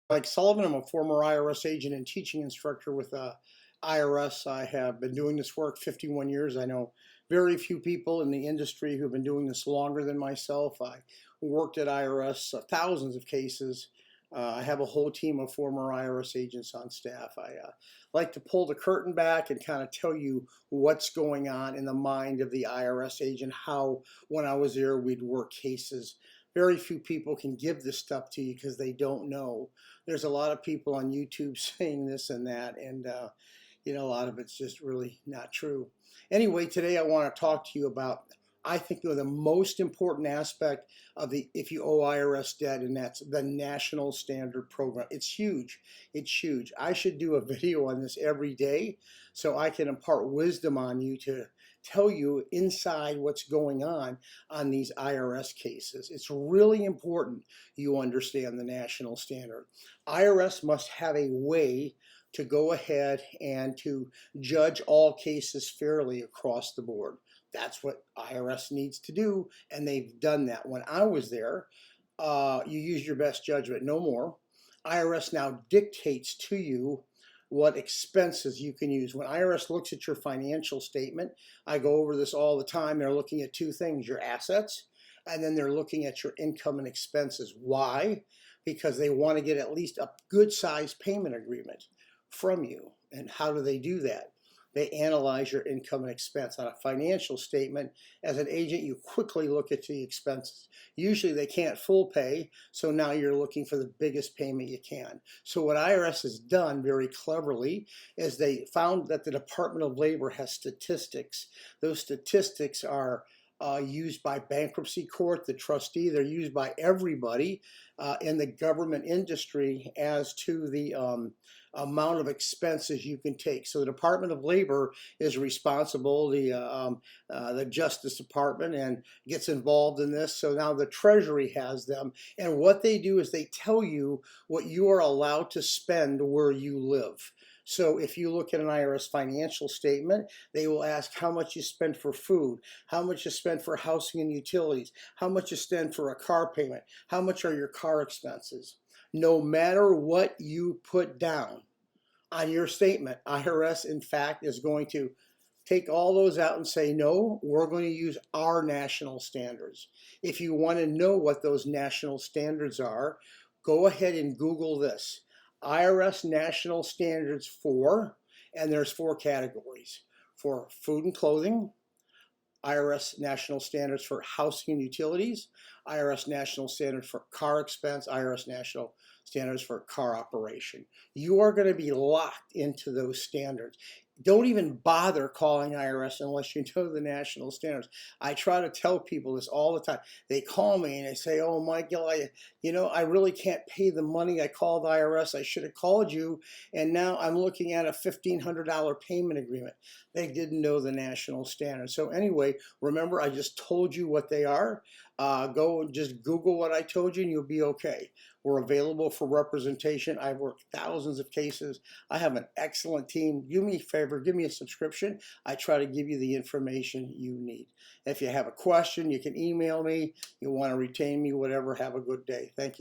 Mike Sullivan. I'm a former IRS agent and teaching instructor with IRS. I have been doing this work 51 years. I know very few people in the industry who've been doing this longer than myself. I worked at IRS thousands of cases. I have a whole team of former IRS agents on staff. I like to pull the curtain back and kind of tell you what's going on in the mind of the IRS agent, how when I was there we'd work cases. Very few people can give this stuff to you because they don't know. There's a lot of people on YouTube saying this and that, and a lot of it's just really not true. Anyway, today I want to talk to you about, I think, the most important aspect of the if you owe IRS debt, and that's the National Standard Program. It's huge. It's huge. I should do a video on this every day so I can impart wisdom on you to tell you inside what's going on these IRS cases. It's really important you understand the national standard. IRS must have a way to go ahead and to judge all cases fairly across the board. That's what IRS needs to do, and they've done that. When I was there, you use your best judgment, no more. IRS now dictates to you what expenses you can use. When IRS looks at your financial statement, I go over this all the time, they're looking at two things: your assets, and then they're looking at your income and expenses. Why? Because they want to get at least a good sized payment agreement from you. And how do they do that? They analyze your income and expense. On a financial statement, as an agent, you quickly look at the expenses. Usually they can't full pay, so now you're looking for the biggest payment you can. So what IRS has done very cleverly is they found that the Department of Labor has statistics. Those statistics are used by bankruptcy court, the trustee. They're used by everybody in the government industry as to the amount of expenses you can take. So the Department of Labor is responsible, the Justice Department, and gets involved in this. So now the Treasury has them, and what they do is they tell you what you are allowed to spend where you live. So if you look at an IRS financial statement, they will ask how much you spend for food, how much you spend for housing and utilities, how much you spend for a car payment, how much are your car expenses. No matter what you put down on your statement, IRS, in fact, is going to take all those out and say, no, we're going to use our national standards. If you want to know what those national standards are, go ahead and Google this: IRS national standards for, and there's 4 categories: for food and clothing, IRS national standards for housing and utilities, IRS national standards for car expense, IRS national standards for car operation. You are going to be locked into those standards. Don't even bother calling IRS unless you know the national standards. I try to tell people this all the time. They call me and they say, oh, Michael, I really can't pay the money. I called IRS. I should have called you, and now I'm looking at a $1,500 payment agreement. They didn't know the national standards. So anyway, remember, I just told you what they are. Go and just Google what I told you and you'll be okay. We're available for representation. I've worked thousands of cases. I have an excellent team. Do me a favor, give me a subscription. I try to give you the information you need. If you have a question, you can email me. You want to retain me, whatever. Have a good day. Thank you.